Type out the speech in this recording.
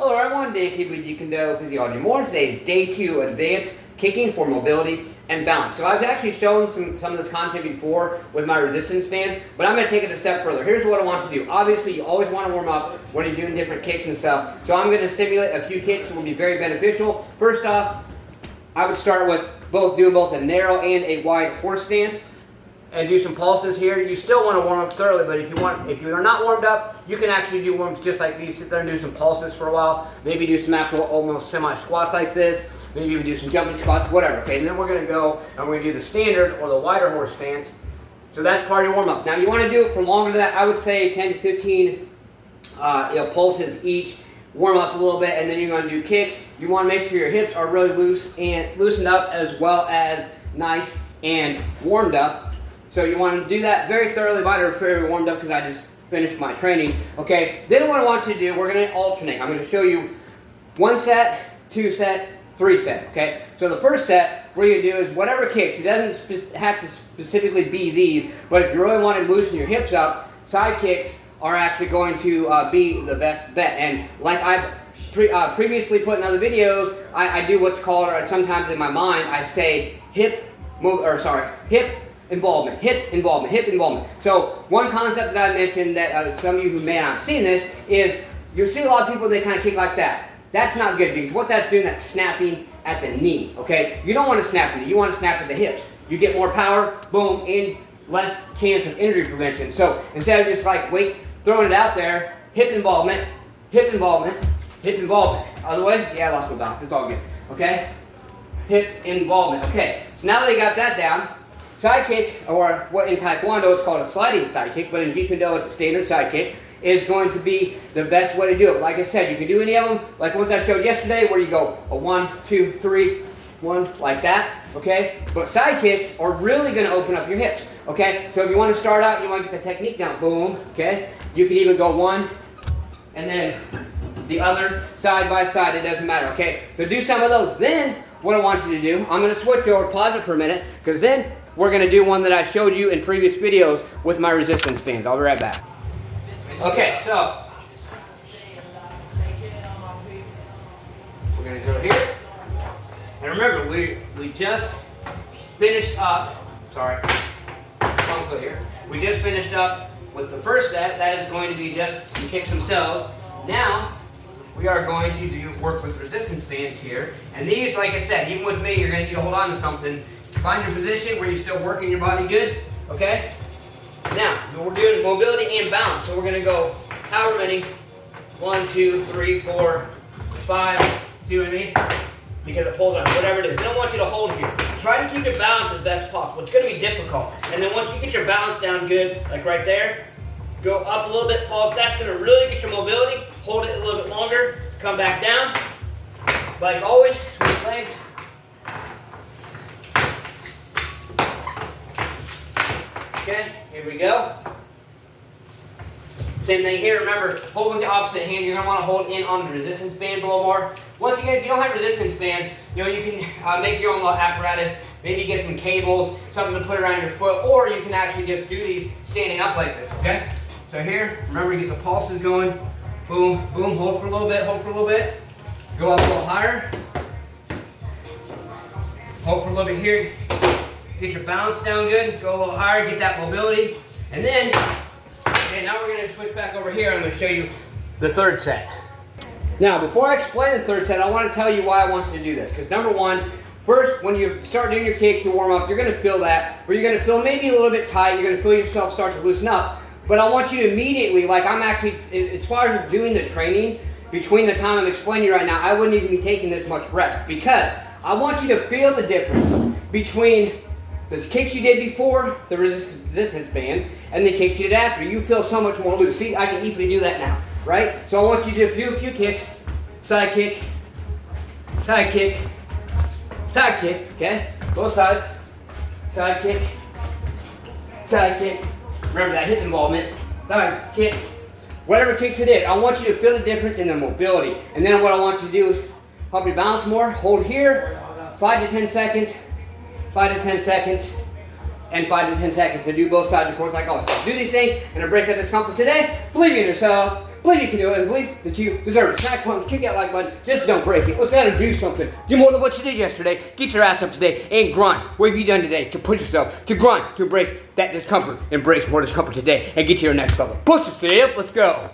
Hello everyone, Day 2 with Kune Physiology More. Today is Day 2 Advanced Kicking for Mobility and Balance. So I've actually shown some of this content before with my resistance bands, but I'm going to take it a step further. Here's what I want you to do. Obviously, you always want to warm up when you're doing different kicks and stuff. So I'm going to simulate a few kicks that will be very beneficial. First off, I would start with doing both a narrow and a wide horse stance. And do some pulses here. You still want to warm up thoroughly, but if you are not warmed up, you can actually do warm-ups just like these. Sit there and do some pulses for a while. Maybe do some actual almost semi-squats like this. Maybe even do some jumping squats, whatever. Okay, and then we're going to go and we're going to do the standard or the wider horse stance. So that's part of your warm-up. Now you want to do it for longer than that. I would say 10 to 15 pulses each. Warm up a little bit, and then you're going to do kicks. You want to make sure your hips are really loose and loosened up, as well as nice and warmed up. So you want to do that very thoroughly. Mine are very warmed up because I just finished my training. Okay, then what I want you to do, we're going to alternate. I'm going to show you 1 set, 2 set, 3 set. Okay, so the first set, what you're going to do is whatever kicks. It doesn't have to specifically be these, but if you really want to loosen your hips up, side kicks are actually going to be the best bet. And like I've previously put in other videos, I do what's called, or sometimes in my mind, I say hip involvement, hip involvement. So one concept that I mentioned that some of you who may not have seen this is you see a lot of people, they kind of kick like that. That's not good because what that's doing, that's snapping at the knee, okay? You don't want to snap the knee, you want to snap at the hips. You get more power, boom, and less chance of injury prevention. So instead of just like throwing it out there, hip involvement. Other way, yeah, I lost my balance, it's all good, okay? Hip involvement, okay. So now that you got that down, side kick, or what in Taekwondo it's called a sliding side kick, but in Jeet it's a standard side kick, is going to be the best way to do it. Like I said, you can do any of them, like ones I showed yesterday, where you go a 1, 2, 3, 1, like that, okay? But side kicks are really going to open up your hips, okay? So if you want to start out, you want to get the technique down, boom, okay? You can even go 1, and then the other side by side, it doesn't matter, okay? So do some of those. Then, what I want you to do, I'm going to switch over, pause it for a minute, because then we're going to do one that I showed you in previous videos with my resistance bands. I'll be right back. Okay, so we're going to go here. And remember, we just finished up, we just finished up with the first set. That is going to be just the kicks themselves. Now, we are going to work with resistance bands here. And these, like I said, even with me, you're going to need to hold on to something. Find your position where you're still working your body good, okay? Now, we're doing mobility and balance. So we're going to go however many, 1, 2, 3, 4, 5, see what I mean? Because it pulls on, whatever it is. I don't want you to hold here. Try to keep your balance as best possible. It's going to be difficult. And then once you get your balance down good, like right there, go up a little bit, pause. That's going to really get your mobility. Hold it a little bit longer. Come back down. Like always, switch legs. Okay, here we go. Same thing here. Remember, hold with the opposite hand. You're going to want to hold in on the resistance band a little more. Once again, if you don't have resistance band, you can make your own little apparatus. Maybe get some cables, something to put around your foot, or you can actually just do these standing up like this, okay? So here, remember, you get the pulses going. Boom, boom, hold for a little bit, Go up a little higher. Hold for a little bit here. Get your balance down good, go a little higher, get that mobility. And then, okay, now we're going to switch back over here. I'm going to show you the third set. Now, before I explain the third set, I want to tell you why I want you to do this. Because number one, first, when you start doing your kicks, you warm up, you're going to feel that, where you're going to feel maybe a little bit tight, you're going to feel yourself start to loosen up. But I want you to immediately, like I'm actually, as far as doing the training, between the time I'm explaining you right now, I wouldn't even be taking this much rest. Because I want you to feel the difference between the kicks you did before the resistance bands and the kicks you did after. You feel so much more loose. See, I can easily do that now, right? So I want you to do a few kicks. Side kick, side kick, side kick, okay? Both sides. Side kick, side kick. Remember that hip involvement. Side kick. Whatever kicks you did, I want you to feel the difference in the mobility. And then what I want you to do is help you balance more. Hold here, 5 to 10 seconds. 5 to 10 seconds, and 5 to 10 seconds to do both sides of the course like always. Do these things and embrace that discomfort today. Believe in yourself. believe you can do it, and believe that you deserve it. Smack one, kick that like button, just don't break it. Let's gotta do something. Do more than what you did yesterday. Get your ass up today and grind. What have you done today to push yourself, to grind, to embrace that discomfort? Embrace more discomfort today and get to your next level. Push yourself, let's go.